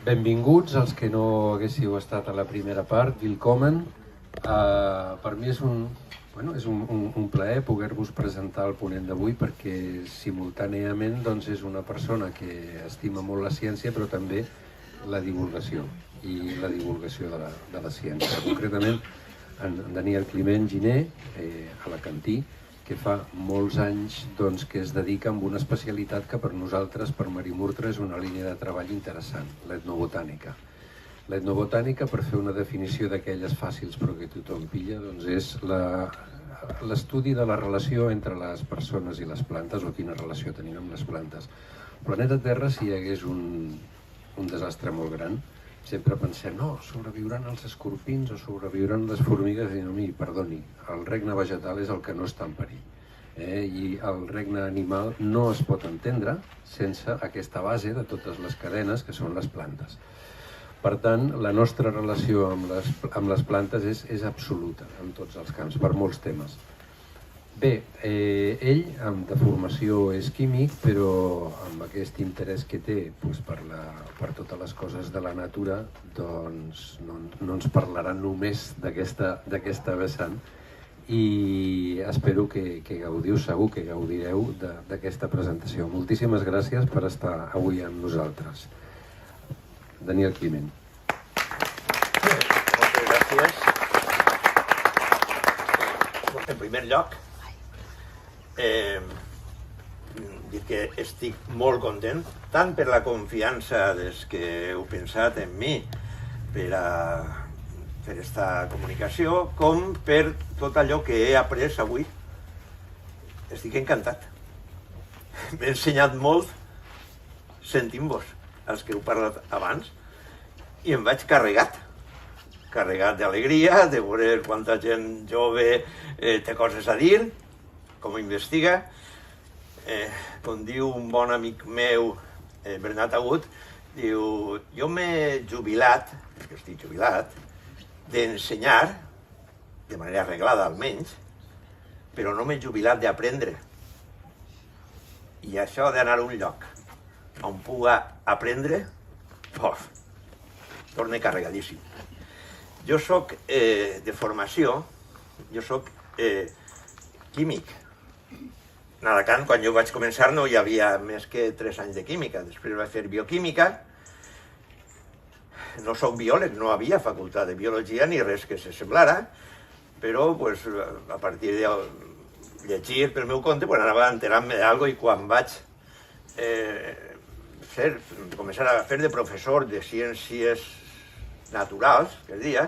Benvinguts els que no haguéssiu estat a la primera part, willkommen. Per mi és un plaer poder-vos presentar el ponent d'avui perquè simultàniament és una persona que estima molt la ciència però també la divulgació i la divulgació de la ciència. Concretament en Daniel Climent Giner, alacantí, que fa molts anys que es dedica a una especialitat que per nosaltres, per Marimurtra, és una línia de treball interessant, l'etnobotànica. L'etnobotànica, per fer una definició d'aquelles fàcils però que tothom pilla, és l'estudi de la relació entre les persones i les plantes, o quina relació tenim amb les plantes. Al planeta Terra, si hi hagués un desastre molt gran, sempre pensem, no, sobreviuran els escorpins o sobreviuran les formigues, i no, perdoni, el regne vegetal és el que no està en perill. I el regne animal no es pot entendre sense aquesta base de totes les cadenes que són les plantes. Per tant, la nostra relació amb les plantes és absoluta en tots els camps, per molts temes. Bé, ell de formació és químic, però amb aquest interès que té per totes les coses de la natura, no ens parlarà només d'aquesta vessant, i espero que gaudiu, segur que gaudireu d'aquesta presentació. Moltíssimes gràcies per estar avui amb nosaltres. Daniel Climent. Moltes gràcies. En primer lloc, dir que estic molt content, tant per la confiança des que heu pensat en mi per esta comunicació, com per tot allò que he après avui. Estic encantat. M'he ensenyat molt sentint-vos, els que heu parlat abans, i em vaig carregat d'alegria, de veure quanta gent jove té coses a dir, com investiga. Com diu un bon amic meu, Bernat Agut, diu, jo m'he jubilat, perquè estic jubilat, d'ensenyar, de manera arreglada almenys, però no m'he jubilat d'aprendre. I això d'anar a un lloc on puga aprendre, torna carregadíssim. Jo soc de formació, jo soc químic. En Alacant, quan jo vaig començar, no hi havia més que 3 anys de química. Després vaig fer bioquímica. No soc biòleg, no havia facultat de biologia ni res que se semblara, però a partir de llegir pel meu compte anava enterant-me d'algo, i quan vaig començar a fer de professor de ciències naturals, que es deia,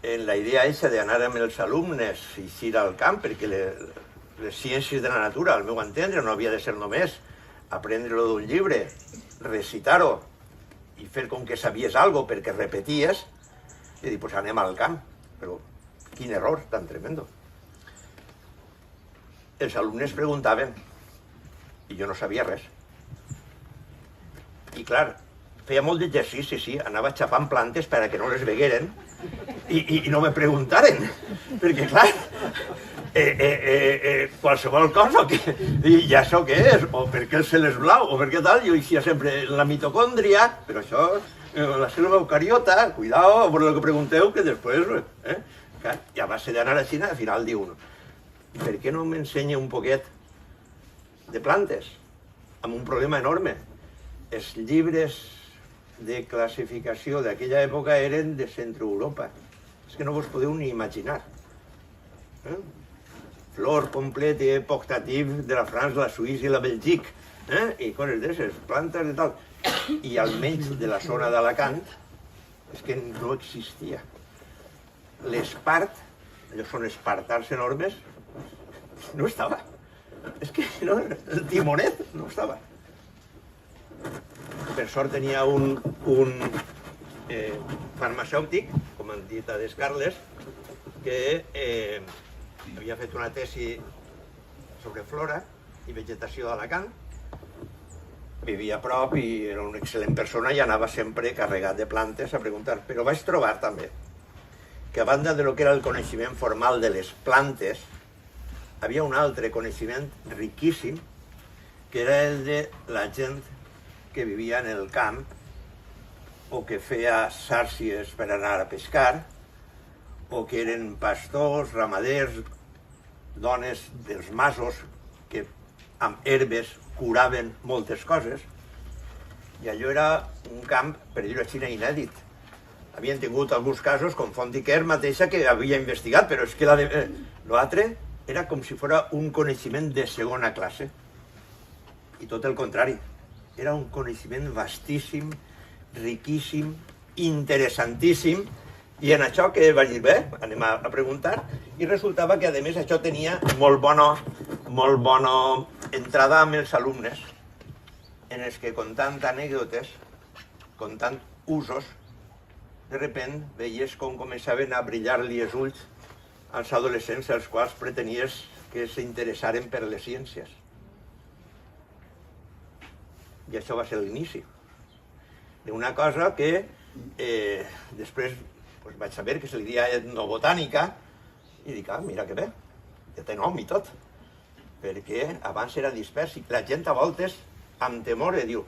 en la idea eixa d'anar amb els alumnes i ir al camp, perquè les ciències de la natura, al meu entendre, no havia de ser només aprendre-lo d'un llibre, recitar-ho i fer com que sabies alguna cosa perquè repeties, i dir, doncs anem al camp. Però quin error tan tremendo. Els alumnes preguntaven i jo no sabia res. I clar, feia molt d'exercici, sí, anava xapant plantes perquè no les vegueren i no me preguntaren, perquè clar, qualsevol cosa, i això què és, o per què el cel és blau, o per què tal, jo eixia sempre la mitocòndria, però això, la cèl·lula eucariota, cuidao, per el que pregunteu, que després, i a base d'anar a Xina, al final diu uno, per què no m'ensenya un poquet de plantes, amb un problema enorme? Els llibres de classificació d'aquella època eren de Centre-Europa. És que no vos podeu ni imaginar. Flor complete portativ de la França, la Suïssa i la Bèlgica, i coses d'esses, plantes de tal. I almenys de la zona d'Alacant, és que no existia. L'espart, allò són espartars enormes, no estava. És que no, el timonet no estava. Per sort tenia un farmacèutic, com han dit a Descarles, que havia fet una tesi sobre flora i vegetació d'Alacant, vivia a prop i era una excel·lent persona i anava sempre carregat de plantes a preguntar. Però vaig trobar també que a banda de lo que era el coneixement formal de les plantes, havia un altre coneixement riquíssim, que era el de la gent que vivia en el camp o que feia sàrcies per anar a pescar, o que eren pastors, ramaders, dones dels masos que amb herbes curaven moltes coses, i allò era un camp, per dir-ho així, inèdit. Havien tingut alguns casos, com Fontiquer mateixa, que havia investigat, però és que l'altre era com si fos un coneixement de segona classe. I tot el contrari. Era un coneixement vastíssim, riquíssim, interessantíssim, i en això que vaig dir, bé, anem a preguntar, i resultava que, a més, això tenia molt bona entrada amb els alumnes, en els que, contant anècdotes, contant usos, de repent veies com començaven a brillar-li els ulls als adolescents als quals pretenies que s'interessaren per les ciències. I això va ser l'inici d'una cosa que després vaig saber que se li deia etnobotànica, i dic, mira que bé, ja té nom i tot, perquè abans era dispers i la gent a voltes amb temor diu,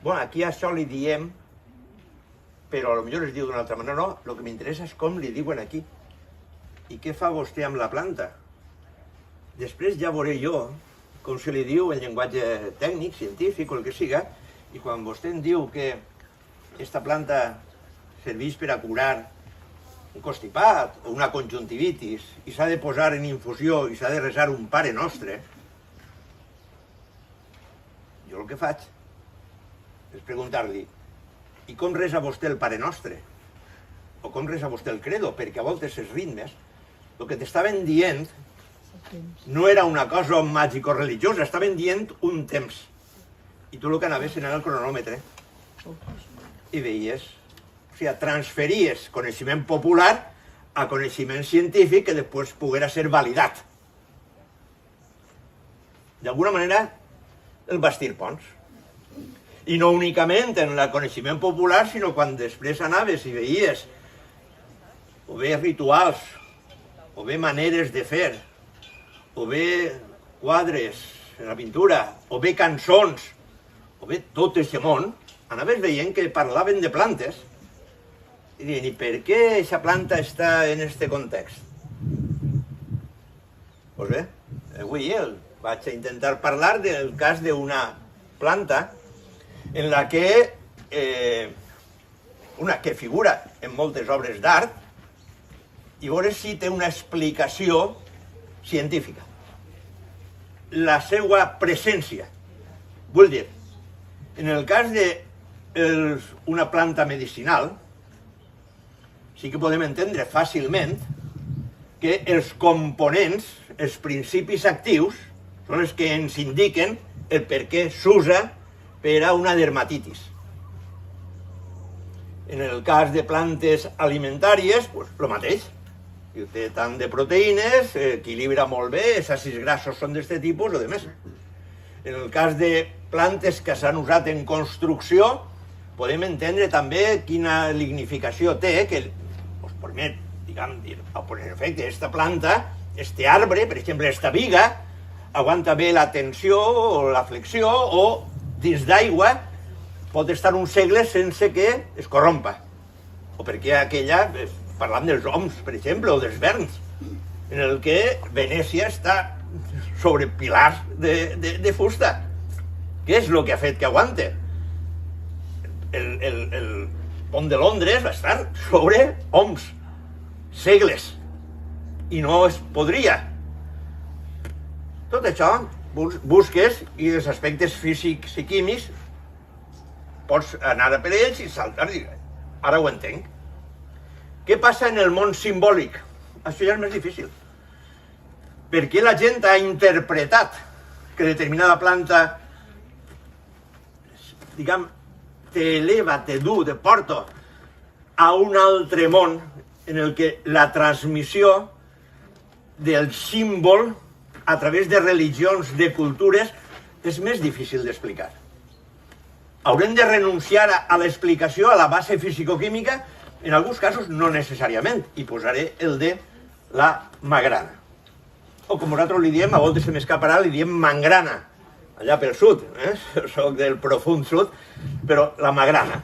bueno, aquí això li diem, però potser es diu d'una altra manera. No, el que m'interessa és com li diuen aquí. I què fa vostè amb la planta? Després ja veuré jo com se li diu en llenguatge tècnic, científic o el que siga, i quan vostè em diu que aquesta planta serveix per a curar un constipat o una conjuntivitis i s'ha de posar en infusió i s'ha de resar un Pare Nostre, jo el que faig és preguntar-li, i com resa vostè el Pare Nostre? O com resa vostè el Credo? Perquè a voltes els ritmes, el que t'estaven dient no era una cosa màgico-religiosa, estaven dient un temps. I tu el que anaves era el cronòmetre. I veies, o sigui, transferies coneixement popular a coneixement científic que després poguera ser validat. D'alguna manera, el bastir ponts. I no únicament en el coneixement popular, sinó quan després anaves i veies o bé rituals, o bé maneres de fer, o bé quadres en la pintura, o bé cançons, o bé tot aquest món, anaves veient que parlaven de plantes i diuen, i per què aquesta planta està en aquest context? Doncs bé, avui vaig a intentar parlar del cas d'una planta en la que figura en moltes obres d'art i veure si té una explicació científica. La seva presència. Vull dir, en el cas d'una planta medicinal, sí que podem entendre fàcilment que els components, els principis actius, són els que ens indiquen el per què s'usa per a una dermatitis. En el cas de plantes alimentàries, el mateix. Té tant de proteïnes, equilibra molt bé, els àcids grassos són d'aquest tipus o de més. En el cas de plantes que s'han usat en construcció, podem entendre també quina lignificació té, que ens permet, diguem, dir, en efecte, aquesta planta, aquest arbre, per exemple, aquesta viga, aguanta bé la tensió o la flexió o dins d'aigua pot estar un segle sense que es corrompa. O perquè aquella, parlant dels oms, per exemple, o dels verns, en el que Venècia està sobre pilars de fusta. Què és el que ha fet que aguante? El pont de Londres va estar sobre oms, segles, i no es podria. Tot això busques i els aspectes físics i químics pots anar a per ells i saltar. Ara ho entenc. Què passa en el món simbòlic? Això ja és més difícil. Per què la gent ha interpretat que determinada planta, diguem, t'eleva, te du, te porta a un altre món en el que la transmissió del símbol a través de religions, de cultures, és més difícil d'explicar. Haurem de renunciar a l'explicació, a la base fisicoquímica, en alguns casos no necessàriament, i posaré el de la magrana. O com nosaltres li diem, a voltes se m'escaparà, li diem mangrana, allà pel sud, soc del profund sud, però la magrana.